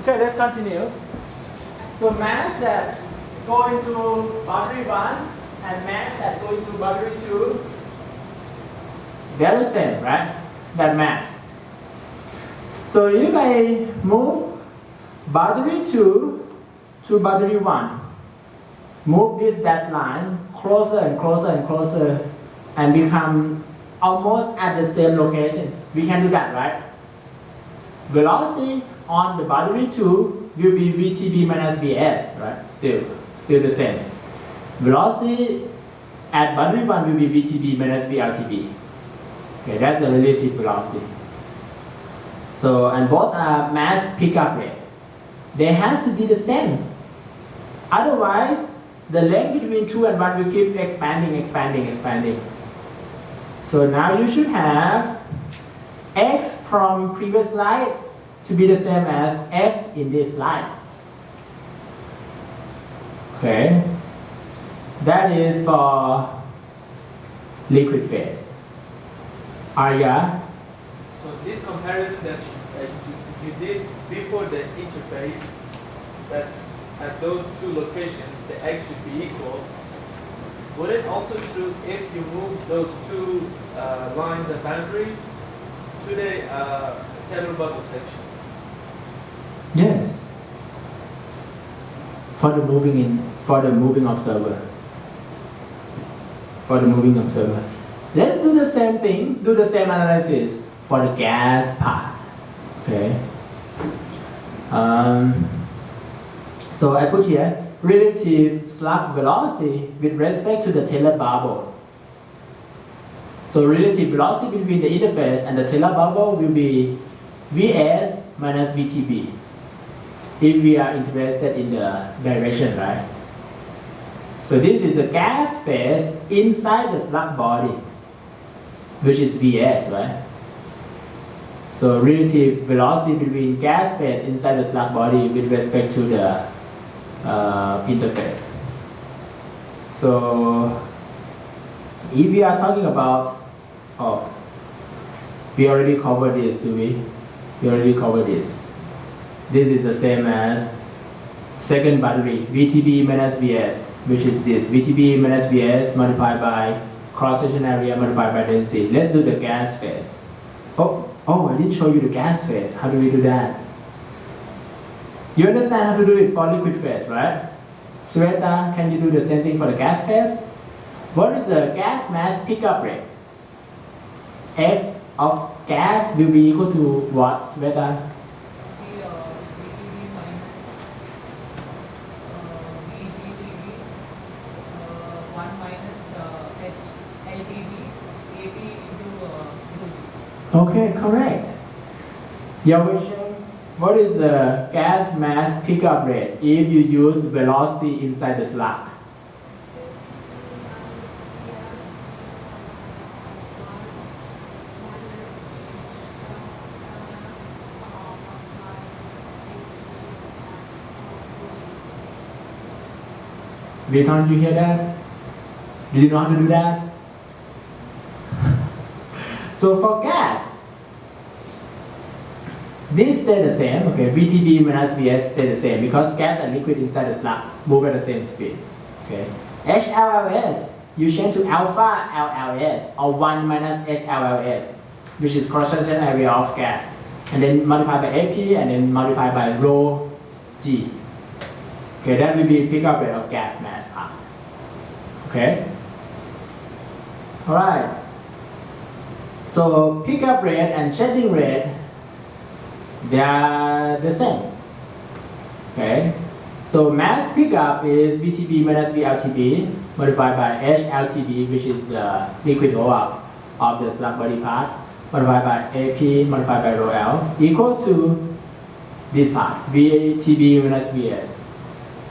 Okay, let's continue. So mass that go into boundary 1 and mass that go into boundary 2, they're the same, right? That mass. So if I move boundary 2 to boundary 1, move this dashed line closer and closer and closer and become almost at the same location. We can do that, right? Velocity on the boundary 2 will be VTB minus Vs, right? Still the same. Velocity at boundary 1 will be VTB minus VLTB. Okay, that's the relative velocity. So, and both are mass pickup rate. They have to be the same. Otherwise, the length between 2 and 1 will keep expanding. So now you should have x from previous slide to be the same as x in this slide. Okay, that is for liquid phase. Arya? So this comparison that you did before the interface, that's at those two locations, the x should be equal. Would it also true if you move those two lines and boundaries to the Taylor bubble section? Yes. For the moving observer. Let's do the same thing, do the same analysis for the gas part. Okay. So I put here relative slug velocity with respect to the Taylor bubble. So relative velocity between the interface and the Taylor bubble will be Vs minus VTB. If we are interested in the direction, right? So this is a gas phase inside the slug body, which is Vs, right? So relative velocity between gas phase inside the slug body with respect to the interface. So if we are talking about, we already covered this, do we? We already covered this. This is the same as second boundary, VTB minus Vs, which is this, VTB minus Vs multiplied by cross-section area multiplied by density. Let's do the gas phase. I didn't show you the gas phase. How do we do that? You understand how to do it for liquid phase, right? Sweta, can you do the same thing for the gas phase? What is the gas mass pickup rate? X of gas will be equal to what, Sweta? Okay, correct. Your question, what is the gas mass pickup rate if you use velocity inside the slug? Viton, you hear that? Do you know how to do that? So for gas, this stay the same, okay, VTB minus Vs stay the same because gas and liquid inside the slug move at the same speed, okay. HLLS, you change to alpha LLS or 1 minus HLLS, which is cross-section area of gas, and then multiplied by AP and then multiplied by rho G. Okay, that will be pickup rate of gas mass, okay. All right. So pickup rate and shedding rate, they are the same. Okay. So mass pickup is VTB minus VLTB multiplied by HLTB, which is the liquid roll-up of the slug body part, multiplied by AP multiplied by rho L, equal to this part, VTB minus Vs.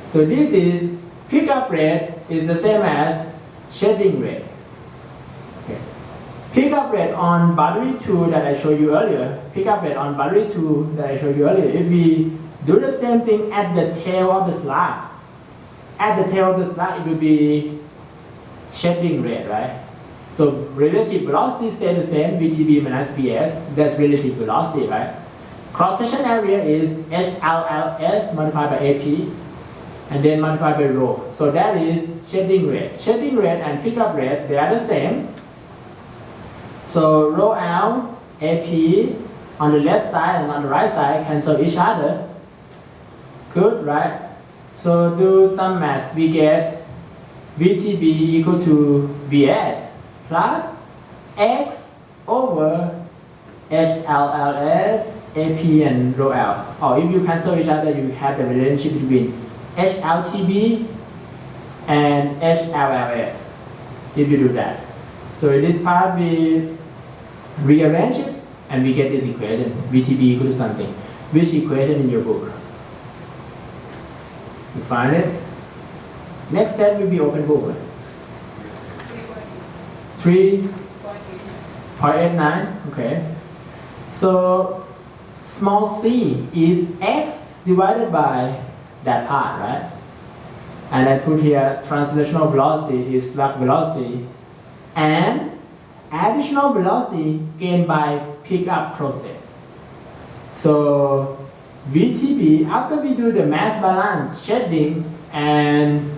So this is pickup rate is the same as shedding rate. Okay. Pickup rate on boundary 2 that I showed you earlier, if we do the same thing at the tail of the slug, it will be shedding rate, right? So relative velocity stays the same, VTB minus Vs, that's relative velocity, right? Cross-section area is HLLS multiplied by AP and then multiplied by rho. So that is shedding rate. Shedding rate and pickup rate, they are the same. So rho L, AP on the left side and on the right side cancel each other. Good, right? So do some math. We get VTB equal to VS plus X over HLLS, AP and rho L. Or if you cancel each other, you have the relationship between HLTB and HLLS. If you do that. So in this part, we rearrange it and we get this equation, VTB equal to something. Which equation in your book? You find it? Next step will be open book. 3.89, okay. So small c is x divided by that part, right? And I put here translational velocity is slug velocity and additional velocity gained by pickup process. So VTB, after we do the mass balance, shedding and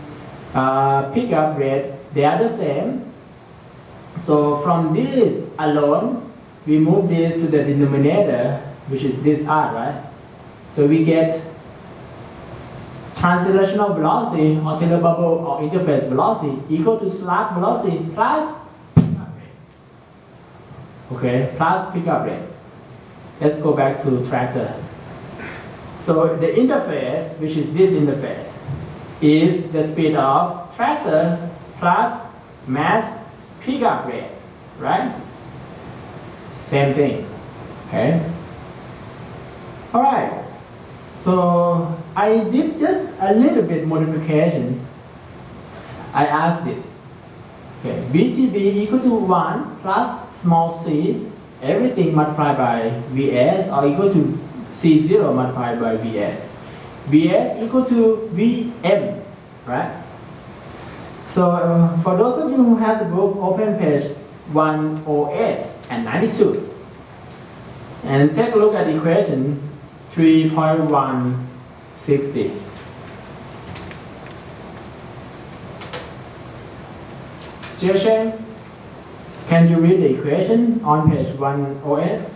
pickup rate, they are the same. So from this alone, we move this to the denominator, which is this part, right? So we get translational velocity or Taylor bubble or interface velocity equal to slug velocity plus pickup rate. Okay, plus pickup rate. Let's go back to tractor. So the interface, which is this interface, is the speed of tractor plus mass pickup rate, right? Same thing, okay? All right, so I did just a little bit modification. I asked this, okay, VTB equal to 1 plus small c, everything multiplied by Vs or equal to C0 multiplied by Vs. Vs equal to Vm, right? So for those of you who has the book, open page 108 and 92. And take a look at equation 3.160. Jiasheng, can you read the equation on page 108?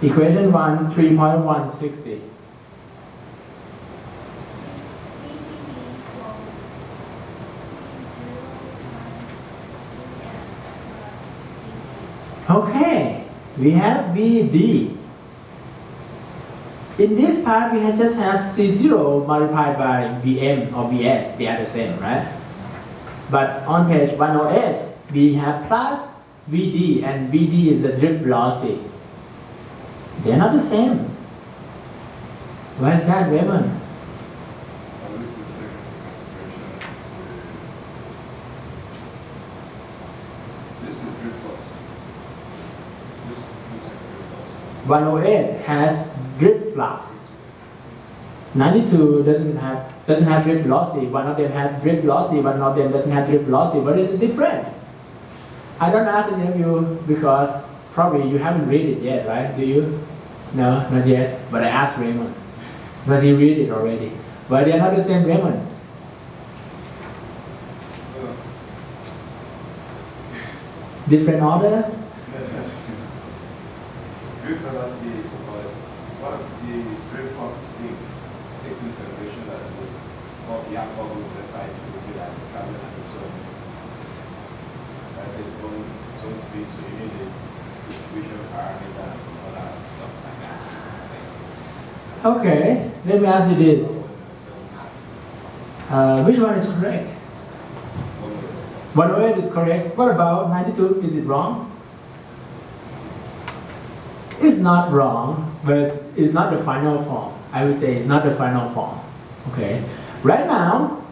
Equation 1, 3.160. Okay, we have VD. In this part, we just have C0 multiplied by Vm or Vs. They are the same, right? But on page 108, we have plus VD, and VD is the drift velocity. They're not the same. Why is that, Raymond? This is drift flux. This looks like drift flux. 108 has drift flux. 92 doesn't have drift velocity. One of them has drift velocity, one of them doesn't have drift velocity. What is the difference? I don't ask any of you because probably you haven't read it yet, right? Do you? No, not yet. But I asked Raymond because he read it already. But they are not the same, Raymond. Different order? Drift velocity, what the drift flux thing takes into consideration that all the air bubble inside will be like traveling at its own. That's its own speed, so you need the distribution parameter and some other stuff like that. Okay, let me ask you this. Which one is correct? 108 is correct. What about 92? Is it wrong? It's not wrong, but it's not the final form. I would say it's not the final form. Okay. Right now,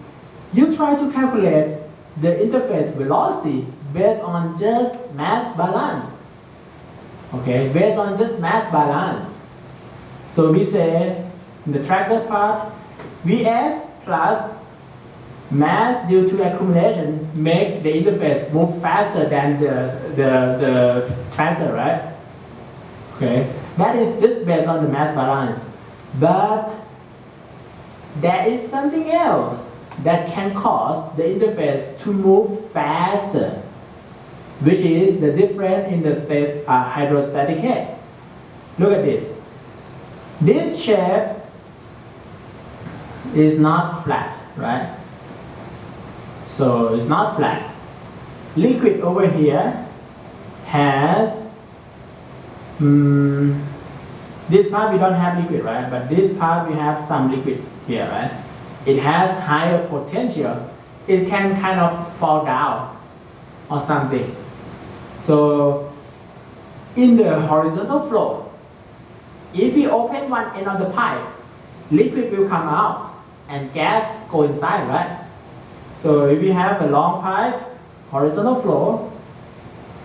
you try to calculate the interface velocity based on just mass balance. Okay, based on just mass balance. So we say in the tractor part, Vs plus mass due to accumulation make the interface move faster than the tractor, right? Okay. That is just based on the mass balance. But there is something else that can cause the interface to move faster, which is the difference in the state hydrostatic head. Look at this. This shape is not flat, right? So it's not flat. Liquid over here has this part we don't have liquid, right? But this part we have some liquid here, right? It has higher potential. It can kind of fall down or something. So in the horizontal flow, if we open one end of the pipe, liquid will come out and gas go inside, right? So if you have a long pipe, horizontal flow,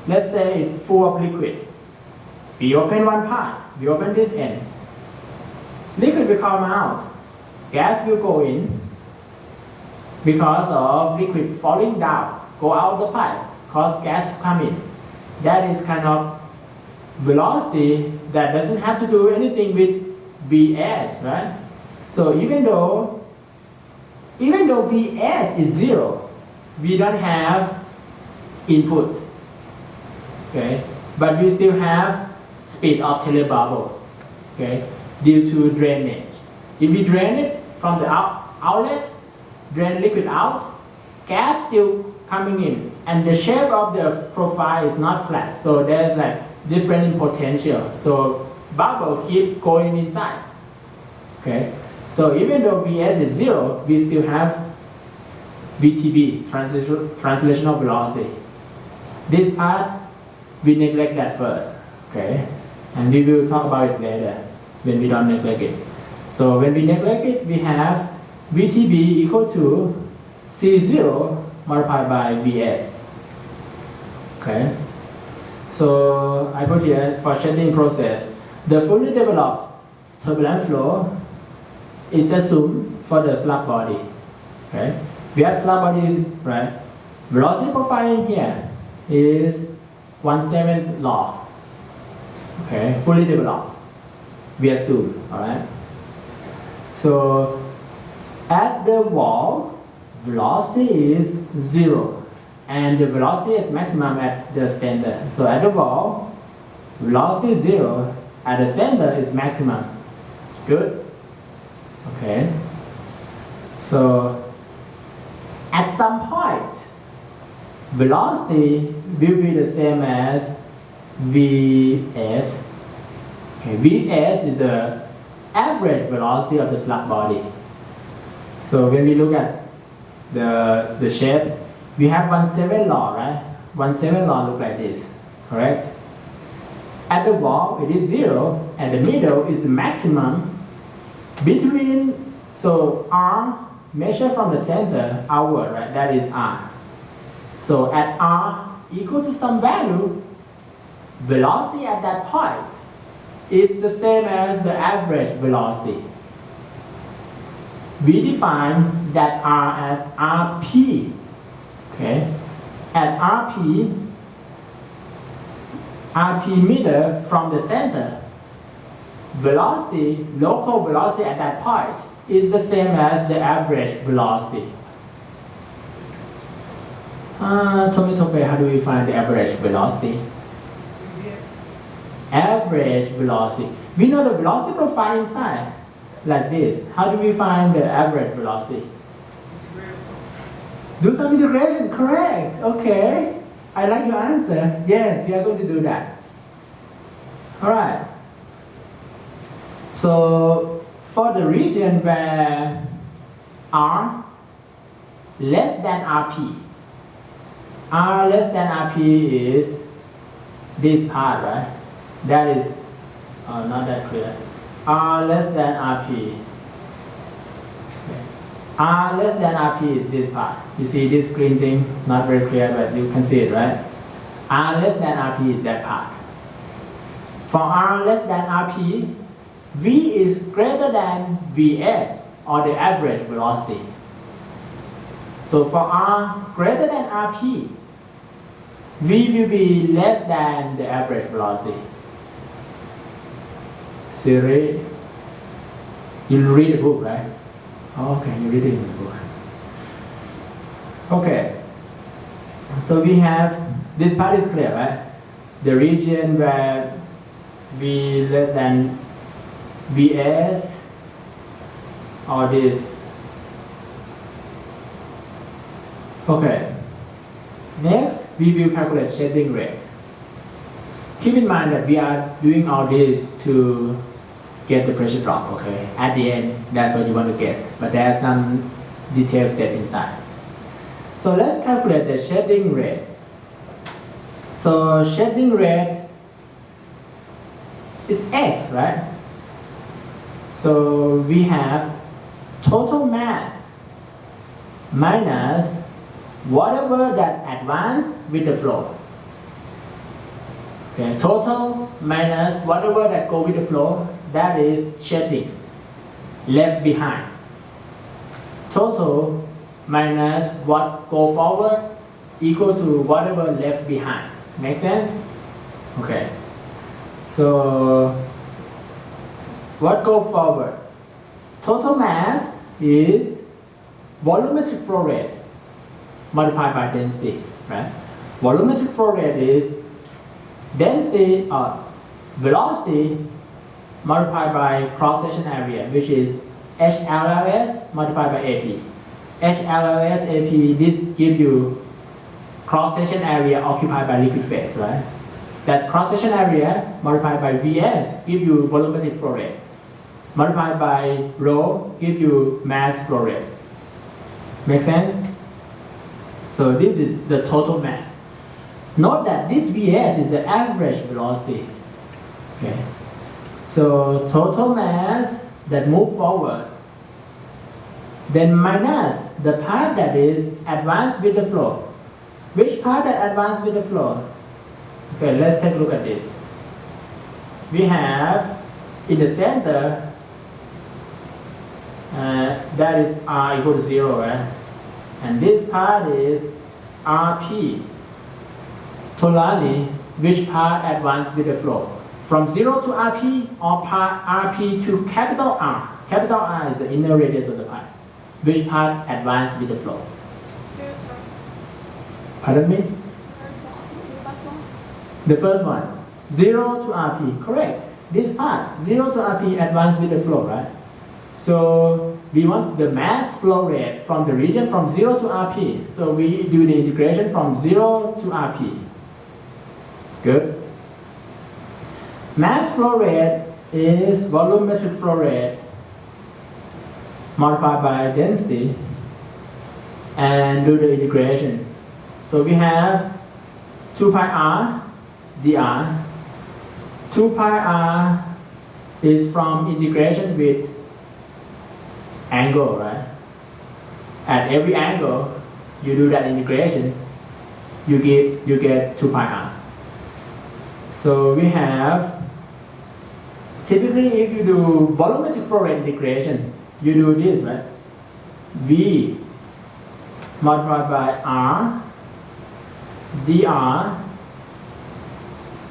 let's say it's full of liquid. We open one part, we open this end. Liquid will come out, gas will go in because of liquid falling down, go out the pipe, cause gas to come in. That is kind of velocity that doesn't have to do anything with Vs, right? So even though Vs is zero, we don't have input, okay? But we still have speed of telebubble, okay? Due to drainage. If we drain it from the outlet, drain liquid out, gas still coming in, and the shape of the profile is not flat, so there's like different in potential. So bubble keep going inside, okay? So even though Vs is zero, we still have VTB, translational velocity. This part, we neglect that first, okay? And we will talk about it later when we don't neglect it. So when we neglect it, we have VTB equal to C0 multiplied by Vs, okay? So I put here for shedding process, the fully developed turbulent flow is assumed for the slug body, okay? We have slug body, right? Velocity profile in here is 1/7 law, okay? Fully developed, we assume, all right? So at the wall, velocity is zero, and the velocity is maximum at the center. So at the wall, velocity is zero, at the center is maximum. Good? Okay. So at some point, velocity will be the same as Vs. Okay, Vs is the average velocity of the slug body. So when we look at the shape, we have 1/7 law, right? 1/7 law look like this, correct? At the wall, it is zero. At the middle is the maximum. Between, so R, measure from the center outward, right? That is R. So at R equal to some value, velocity at that point is the same as the average velocity. We define that R as Rp, okay? At Rp meter from the center, velocity, local velocity at that point is the same as the average velocity. Tope, how do we find the average velocity? Average velocity. We know the velocity profile inside, like this. How do we find the average velocity? Do some integration, correct. Okay. I like your answer. Yes, we are going to do that. Alright. So for the region where R less than Rp, R less than Rp is this part, right? That is not that clear. R less than Rp. Okay. R less than Rp is this part. You see this green thing? Not very clear, but you can see it, right? R less than Rp is that part. For R less than Rp, V is greater than Vs, or the average velocity. So for R greater than Rp, V will be less than the average velocity. Series. You read the book, right? Oh, okay, you read it in the book. Okay. So we have, this part is clear, right? The region where V less than Vs or this. Okay. Next, we will calculate shedding rate. Keep in mind that we are doing all this to get the pressure drop, okay? At the end, that's what you want to get. But there are some details step inside. So let's calculate the shedding rate. So shedding rate is X, right? So we have total mass minus whatever that advance with the flow. Okay, total minus whatever that go with the flow, that is shedding, left behind. Total minus what go forward equal to whatever left behind. Make sense? Okay. So what go forward? Total mass is volumetric flow rate multiplied by density, right? Volumetric flow rate is density or velocity multiplied by cross-section area, which is HLLS multiplied by AP. HLLS AP, this gives you cross-section area occupied by liquid phase, right? That cross-section area multiplied by Vs give you volumetric flow rate. Multiplied by rho give you mass flow rate. Make sense? So this is the total mass. Note that this Vs is the average velocity. Okay. So total mass that move forward, then minus the part that is advanced with the flow. Which part that advanced with the flow? Okay, let's take a look at this. We have in the center, that is R equal to 0, right? And this part is Rp. Totally, which part advanced with the flow? From 0 to Rp or part Rp to capital R? Capital R is the inner radius of the pipe. Which part advanced with the flow? Pardon me? The first one. 0 to Rp, correct. This part, 0 to Rp advanced with the flow, right? So we want the mass flow rate from the region from 0 to Rp. So we do the integration from 0 to Rp. Good. Mass flow rate is volumetric flow rate multiplied by density and do the integration. So we have 2 pi r dr. 2 pi r is from integration with angle, right? At every angle, you do that integration, you get 2 pi r. So we have, typically if you do volumetric flow rate integration, you do this, right? V multiplied by R dr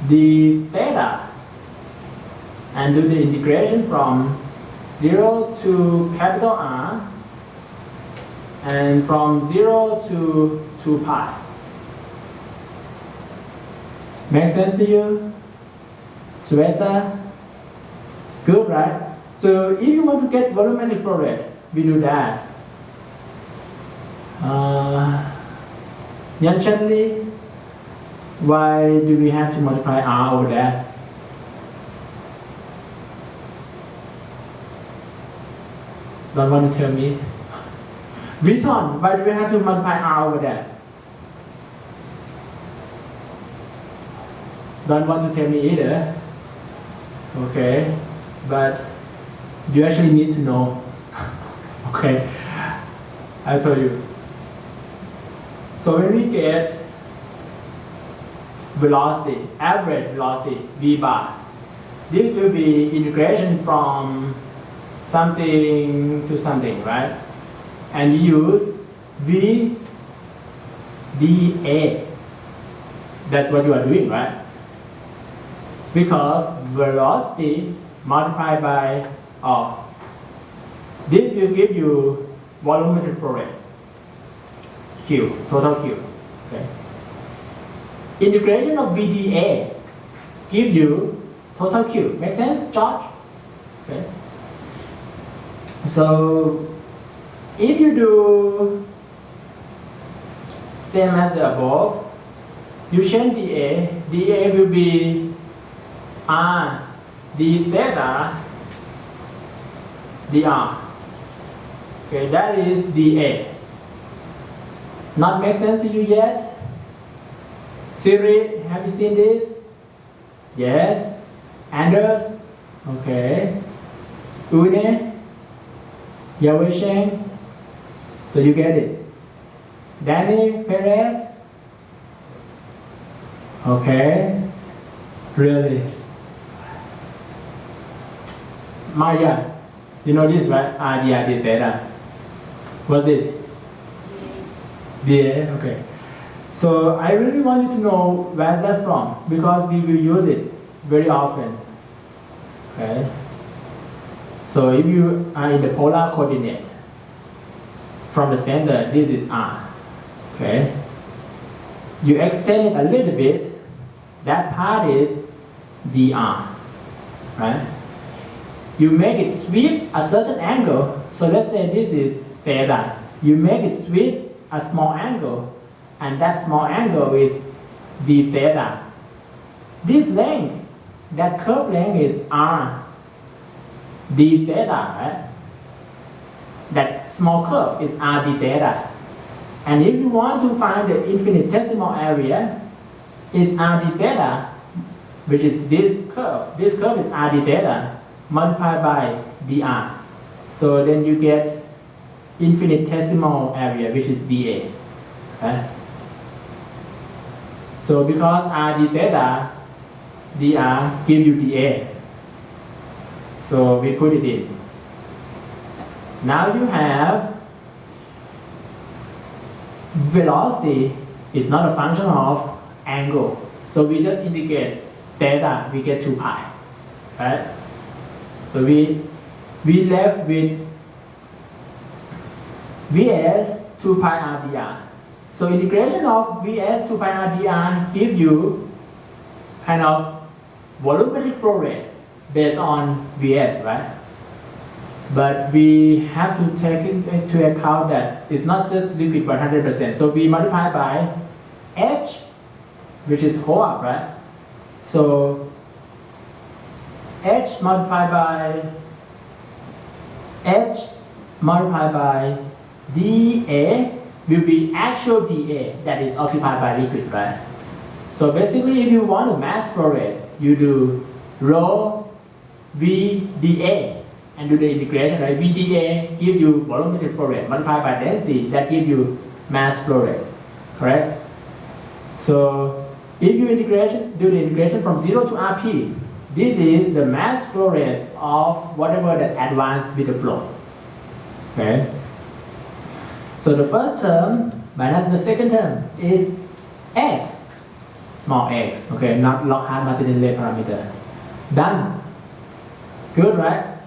d theta, and do the integration from 0 to capital R and from 0 to 2 pi. Make sense to you? Sweater? Good, right? So if you want to get volumetric flow rate, we do that. Yanchandi, why do we have to multiply R over that? Don't want to tell me. Viton, why do we have to multiply R over that? Don't want to tell me either. Okay, but you actually need to know. Okay, I'll tell you. So when we get velocity, average velocity, V bar, this will be integration from something to something, right? And you use V dA. That's what you are doing, right? Because velocity multiplied by R. This will give you volumetric flow rate, Q, total Q. Okay. Integration of VDA give you total Q. Make sense, George? Okay. So if you do same as the above, you change dA. dA will be R d theta dr. Okay, that is dA. Not make sense to you yet? Siri, have you seen this? Yes. Anders? Okay. Une? Yawisheng? So you get it. Danny Perez? Okay. Really? Maya, you know this, right? RD theta. What's this? DA, okay. So I really want you to know where's that from, because we will use it very often. Okay. So if you are in the polar coordinate, from the center, this is R. Okay. You extend it a little bit, that part is dr. Right? You make it sweep a certain angle. So let's say this is theta. You make it sweep a small angle, and that small angle is d theta. This length, that curve length is r d theta, right? That small curve is r d theta. And if you want to find the infinitesimal area, it's r d theta, which is this curve. This curve is r d theta multiplied by dr. So then you get infinitesimal area, which is dA. Okay? So because r d theta, dr give you dA. So we put it in. Now you have velocity is not a function of angle. So we just indicate theta, we get 2 pi. Right? So we left with Vs 2 pi r dr. So integration of Vs 2 pi r dr give you kind of volumetric flow rate based on Vs, right? But we have to take into account that it's not just liquid 100%. So we multiply by H, which is whole up, right? So H multiplied by H multiplied by dA will be actual dA that is occupied by liquid, right? So basically, if you want a mass flow rate, you do rho V dA and do the integration, right? VDA give you volumetric flow rate multiplied by density, that give you mass flow rate, correct? So if you do the integration from 0 to Rp, this is the mass flow rate of whatever that advanced with the flow. Okay? So the first term minus the second term is x, small x, okay, not Lockhart Martinez parameter. Done. Good, right?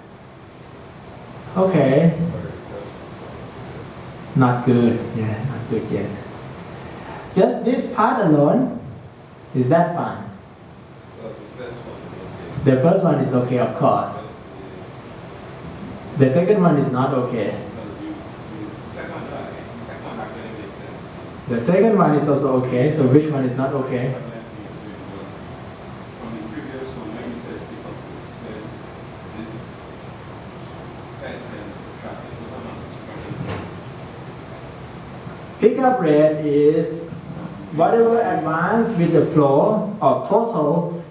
Okay. Not good. Yeah, not good yet. Just this part alone, is that fine? The first one is okay, of course. The second one is not okay. The second one is also okay, so which one is not okay? From the previous one, when you said this first and subtract it, what am I subtracting? Pickup rate is whatever advanced with the flow, or total,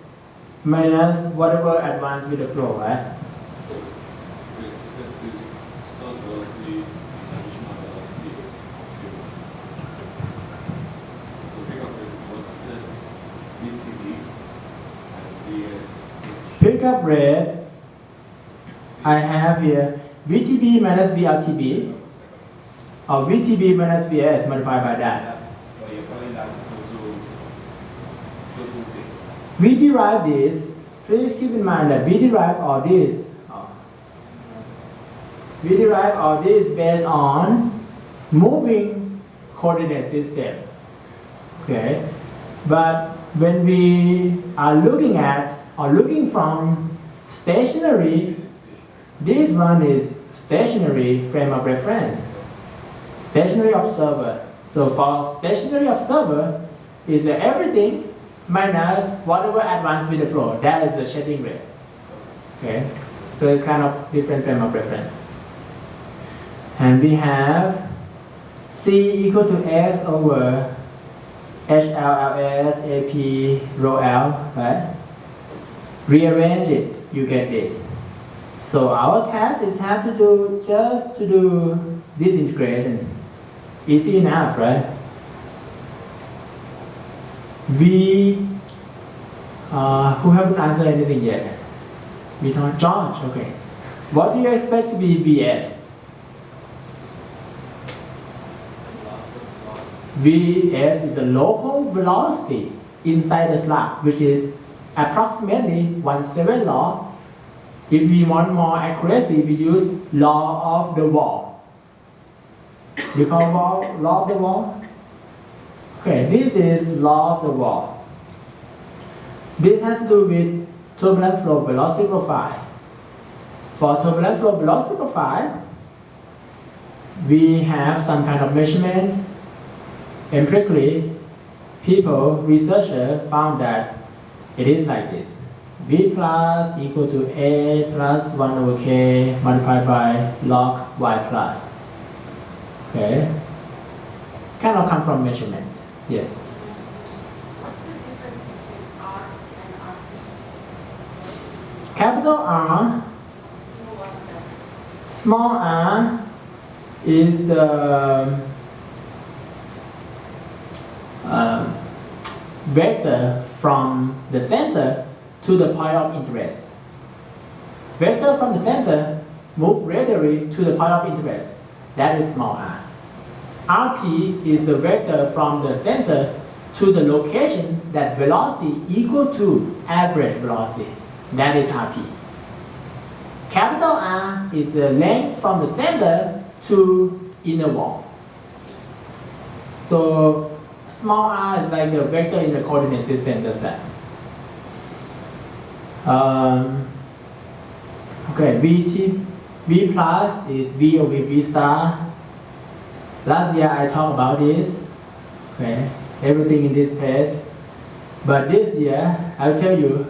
minus whatever advanced with the flow, right? Pickup rate, I have here VTB minus VRTB, or VTB minus VS multiplied by that. We derive this please keep in mind that we derive all this. We derive all this based on moving coordinate system. Okay, but when we are looking at or looking from stationary, this one is stationary frame of reference, stationary observer. So for stationary observer, is everything minus whatever advanced with the flow. That is the shading rate. Okay, so it's kind of different frame of reference. And we have C equal to S over HLLS AP rho L, right? Rearrange it, you get this. So our task is have to do just to do this integration. Easy enough, right? Who haven't answered anything yet? George, okay. What do you expect to be VS? Vs is the local velocity inside the slug, which is approximately 1/7 log. If we want more accuracy, we use law of the wall. You call law of the wall? Okay, this is law of the wall. This has to do with turbulent flow velocity profile. For turbulent flow velocity profile, we have some kind of measurement. Empirically, researchers found that it is like this. V plus equal to A plus 1 over K multiplied by log Y plus. Okay. Kind of come from measurement. Yes. What's the difference between R and RP? Capital R, small r is the vector from the center to the point of interest. Vector from the center move radially to the point of interest. That is small r. RP is the vector from the center to the location that velocity equal to average velocity. That is RP. Capital R is the length from the center to inner wall. So small r is like the vector in the coordinate system, does that. Okay, V plus is V over V star. Last year I talked about this, okay, everything in this page. But this year, I'll tell you,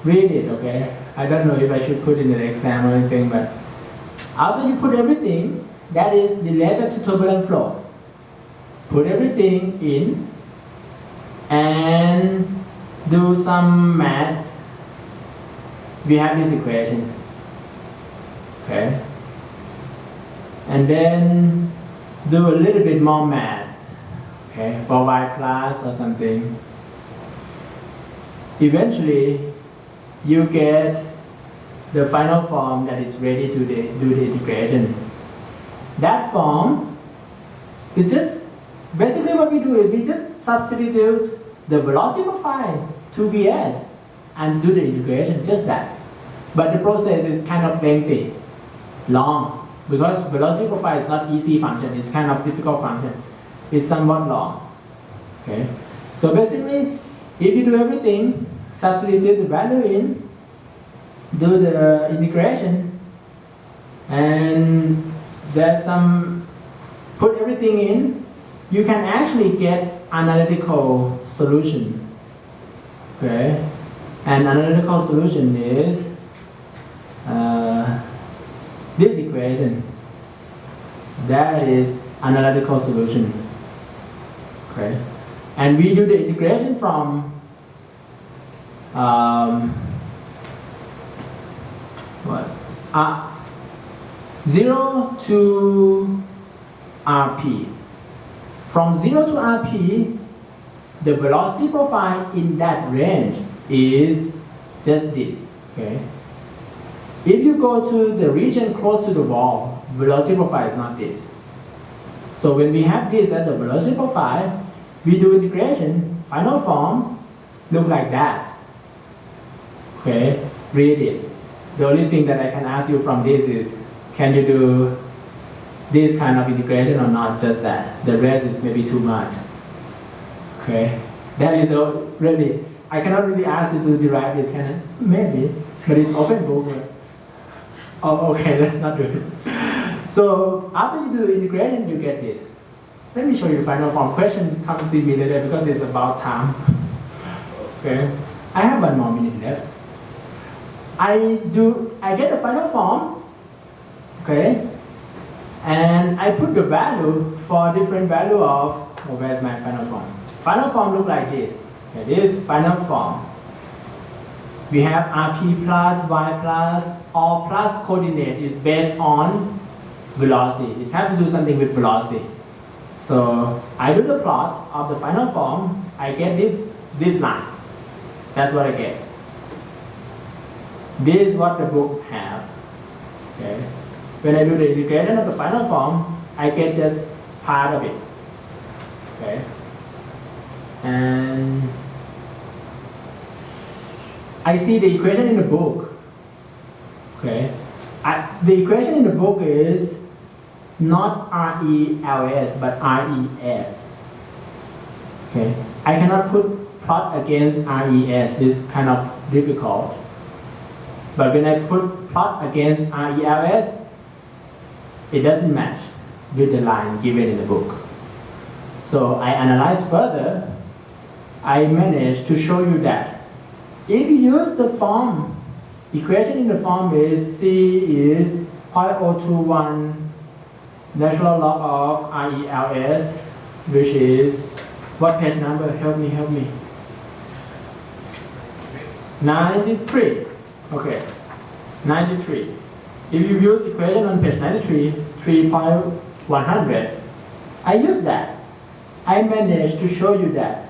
read it, okay? I don't know if I should put in an exam or anything, but after you put everything that is related to turbulent flow, put everything in and do some math. We have this equation, okay? And then do a little bit more math, okay, for Y plus or something. Eventually, you get the final form that is ready to do the integration. That form is just basically what we do is we just substitute the velocity profile to Vs and do the integration, just that. But the process is kind of lengthy, long, because velocity profile is not easy function, it's kind of difficult function. It's somewhat long. Okay. So basically, if you do everything, substitute the value in, do the integration, and there's some, put everything in, you can actually get analytical solution. Okay. And analytical solution is this equation. That is analytical solution. Okay. And we do the integration from 0 to RP. From 0 to RP, the velocity profile in that range is just this. Okay. If you go to the region close to the wall, velocity profile is not this. So when we have this as a velocity profile, we do integration, final form, look like that. Okay, read it. The only thing that I can ask you from this is, can you do this kind of integration or not? Just that. The rest is maybe too much. Okay, that is really, I cannot really ask you to derive this kind of, maybe, but it's open book. Oh, okay, let's not do it. So after you do integration, you get this. Let me show you the final form. Question, come see me later because it's about time. Okay, I have 1 more minute left. I get the final form, okay, and I put the value for different value of, where's my final form? Final form look like this. Okay, this is final form. We have RP plus Y plus, or plus coordinate is based on velocity. It has to do something with velocity. So I do the plot of the final form, I get this line. That's what I get. This is what the book have. Okay. When I do the integration of the final form, I get just part of it. Okay. And I see the equation in the book. Okay. The equation in the book is not RELS but RES. Okay. I cannot put plot against RES. It's kind of difficult. But when I put plot against RELS, it doesn't match with the line given in the book. So I analyzed further. I managed to show you that if you use the form, equation in the form is C is 0.021 natural log of RELS, which is, what page number? Help me. 93. Okay, 93. If you use equation on page 93, 3.100, I use that. I managed to show you that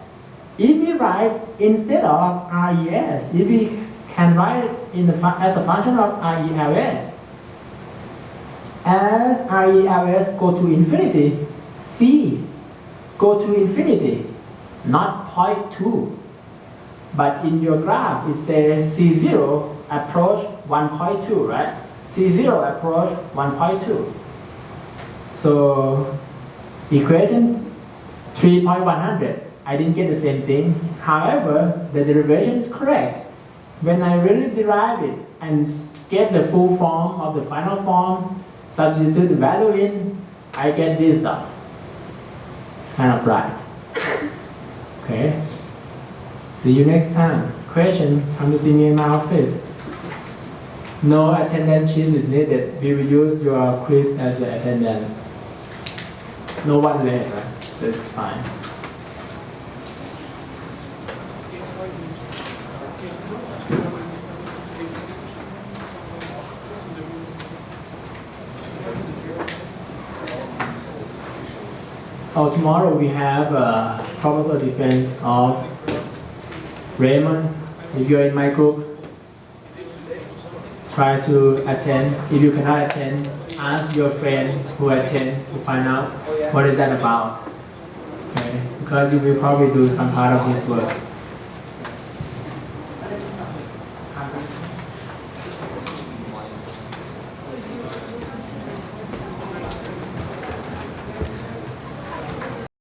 if we write instead of RES, if we can write as a function of RELS, as RELS go to infinity, C go to infinity, not 0.2. But in your graph, it says C0 approach 1.2, right? C0 approach 1.2. So equation 3.100, I didn't get the same thing. However, the derivation is correct. When I really derive it and get the full form of the final form, substitute the value in, I get this dot. It's kind of right. Okay. See you next time. Question, come to see me in my office. No attendance sheet is needed. We will use your quiz as the attendance. No one late, right? That's fine. Oh, tomorrow we have a proposal defense of Raymond. If you're in my group, try to attend. If you cannot attend, ask your friend who attend to find out what is that about. Okay? Because you will probably do some part of his work.